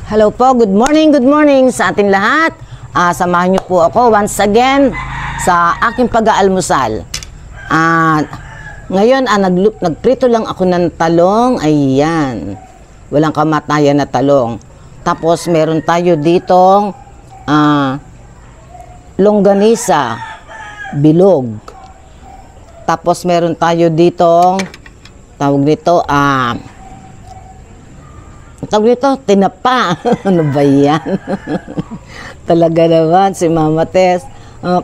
Hello po, good morning sa ating lahat. Samahan niyo po ako once again sa aking pag-aalmusal. Ngayon, nagprito lang ako ng talong. Ayan, walang kamatayan na talong. Tapos meron tayo ditong longganisa, bilog. Tapos meron tayo ditong tawag nito, tinapa. Ano ba yan? Talaga naman si Mama Tess.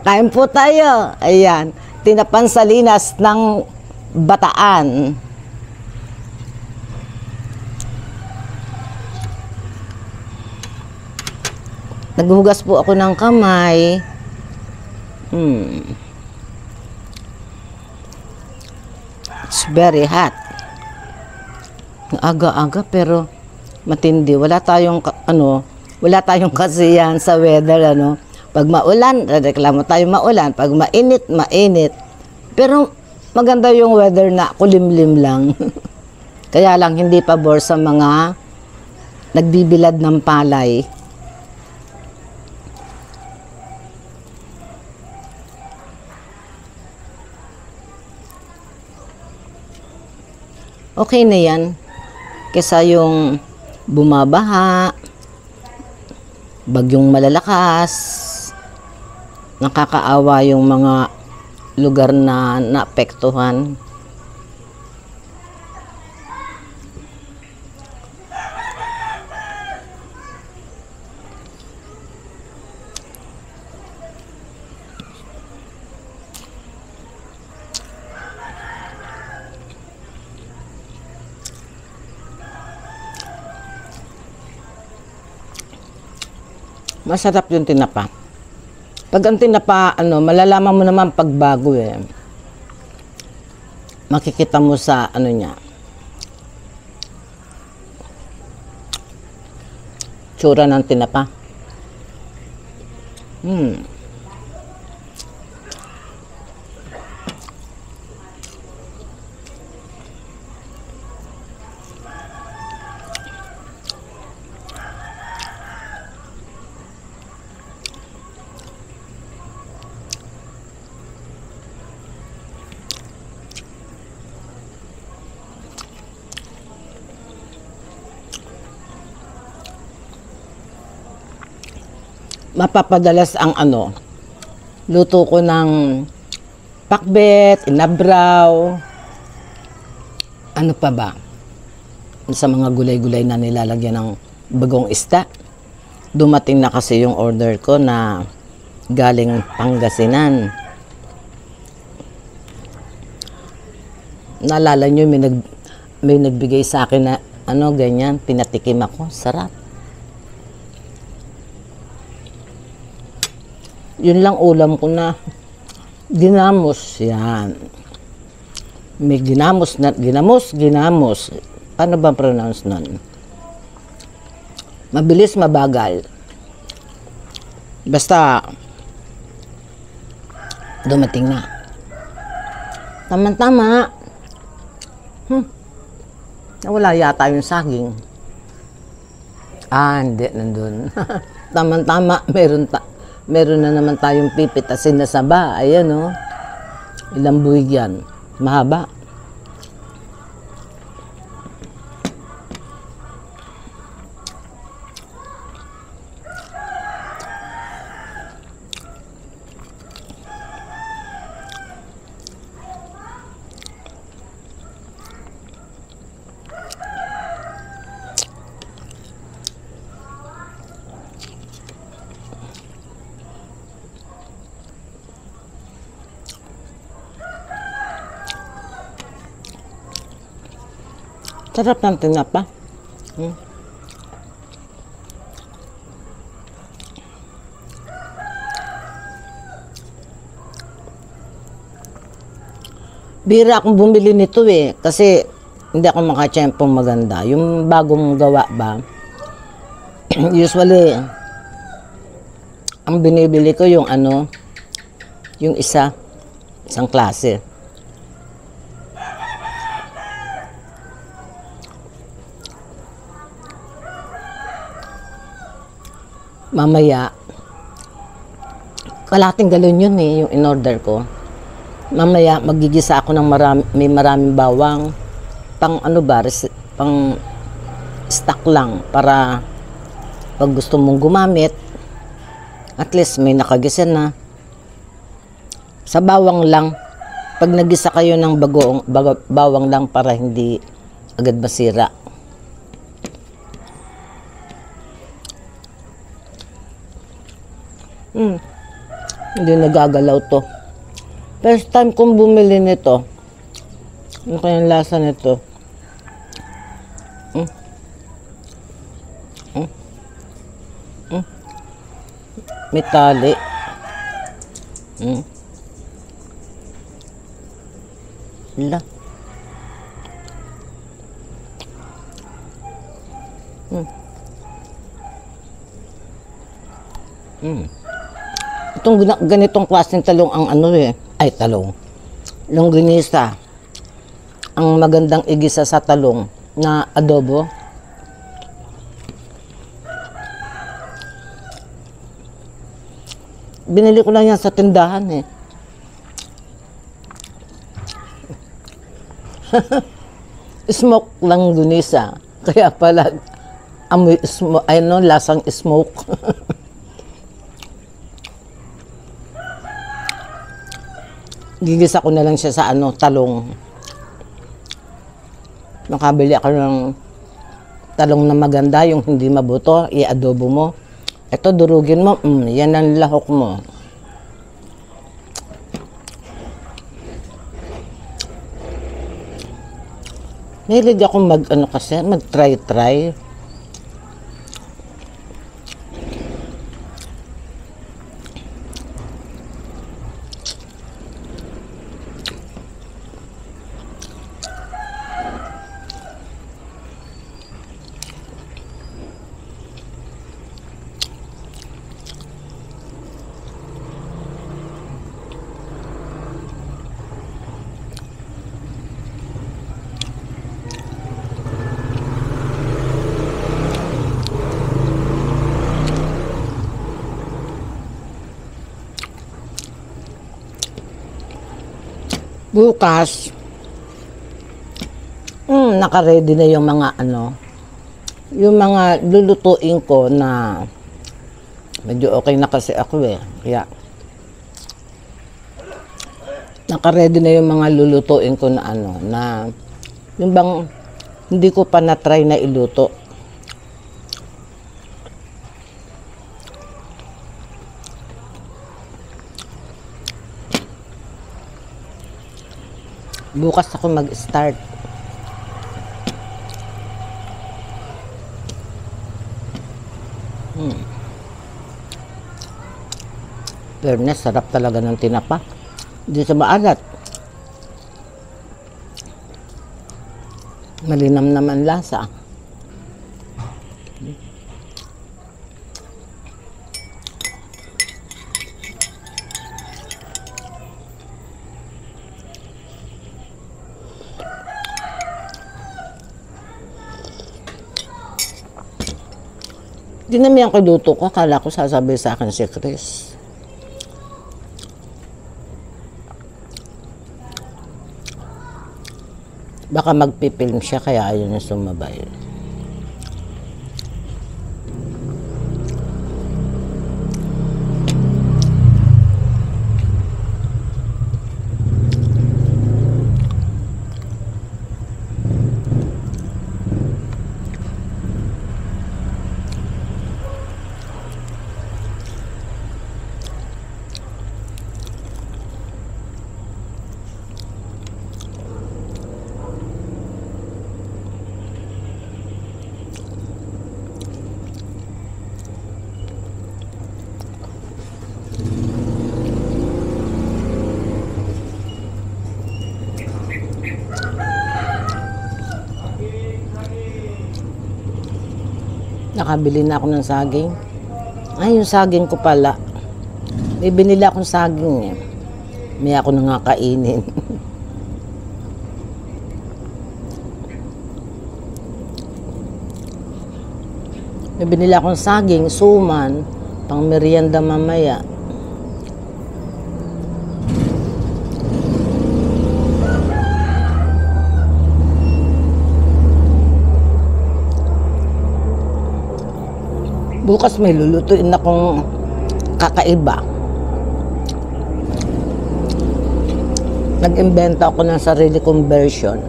Kain po tayo. Ayan, tinapan salinas ng Bataan. Naghuhugas po ako ng kamay. It's very hot. Aga-aga pero matindi. Wala tayong kasiyahan sa weather, ano. Pag maulan, reklamo tayo maulan. Pag mainit, mainit. Pero maganda yung weather na kulimlim lang. Kaya lang hindi pabor sa mga nagbibilad ng palay. Okay na yan. Kesa yung bumabaha, bagyong malalakas, nakakaawa yung mga lugar na naapektuhan. Masarap yung tinapa. Pag ang tinapa, malalaman mo naman pagbago eh. Makikita mo sa niya. Tsura ng tinapa. Mapapadalas ang luto ko ng pakbet, inabraw, ano pa ba? Sa mga gulay-gulay na nilalagyan ng bagong isda. Dumating na kasi yung order ko na galing Pangasinan. Naalala nyo, may nagbigay sa akin na ganyan, pinatikim ako, sarap. Yun lang ulam ko na ginamos. Yan. May ginamos. Paano ba pronounce nun? Mabilis, mabagal. Basta dumating na. Tama-tama. Nawala yata yung saging. Hindi, nandun. Tama-tama, meron na naman tayong pipitasin na saba. Ayan, ilang buwig yan. Mahaba. Sarap ng tinapa. Bira akong bumili nito eh. Kasi hindi ako makatsyempong maganda. Yung bagong gawa ba, usually, ang binibili ko yung yung isang klase. Mamaya, kalating galon yun eh, yung in-order ko. Mamaya, magigisa ako ng may maraming bawang. Pang ano ba, pang stock lang para pag gusto mong gumamit, at least may nakagisa na. Sa bawang lang, pag nagisa kayo ng bawang lang para hindi agad masira. Hindi nagagalaw to. First time kong bumili nito. Ano kayang lasa nito? May tali. Wala. Itong ganitong klaseng talong ang ano eh. Ay, talong. Longganisa. Ang magandang igisa sa talong na adobo. Binili ko lang yan sa tindahan eh. Smoke longganisa. Kaya pala amoy smoke, ay no, lasang smoke. Gigisa ko na lang siya sa ano, talong. Nakabili ako ng talong na maganda, yung hindi mabuto, i-adobo mo. Ito, durugin mo, yan ang lahok mo. Mahilig ako mag-try-try. Bukas, naka-ready na yung mga ano, yung mga lulutuin ko na medyo okay na kasi ako eh. Kaya, naka-ready na yung mga lulutuin ko na ano, na yung bang hindi ko pa na-try na iluto. Bukas ako mag-start. Fairness, sarap talaga ng tinapa. Hindi sa maalat. Malinam naman lasa. Dinamihan ko luto ko, akala ko sasabi sa akin si Chris. Baka magpipilm siya kaya ayaw niya sumabay. Nakabili na ako ng saging. Ay, yung saging ko pala. May binili akong saging eh. May ako na nga kainin. May binili akong saging, suman. Pang merienda mamaya. Bukas may lulutuin akong kakaiba. Nag-imbenta ako ng sarili kong version.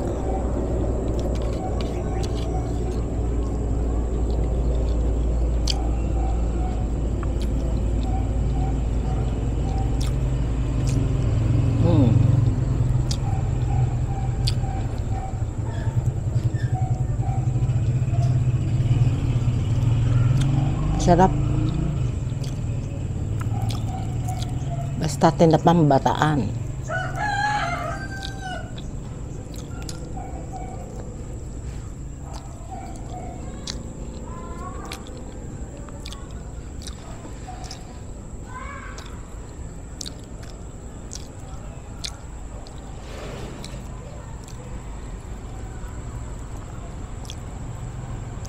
Sarap. Basta tinapang bataan.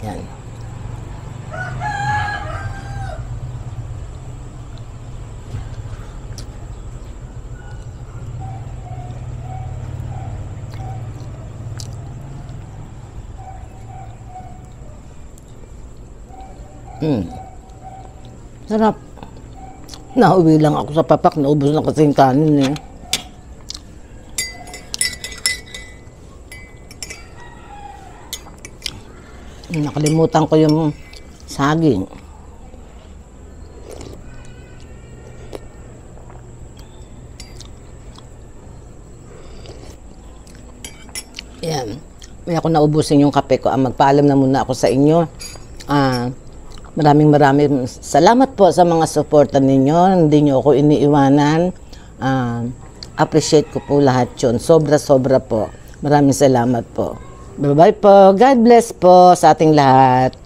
Yan. Sarap. Nauwi lang ako sa papak, naubos na kasi yung kanin eh. Nakalimutan ko yung saging. Yan. May ako naubusin yung kape ko. Magpaalam na muna ako sa inyo. Maraming salamat po sa mga suporta ninyo. Hindi nyo ako iniiwanan. Appreciate ko po lahat yun. Sobra-sobra po. Maraming salamat po. Bye-bye po. God bless po sa ating lahat.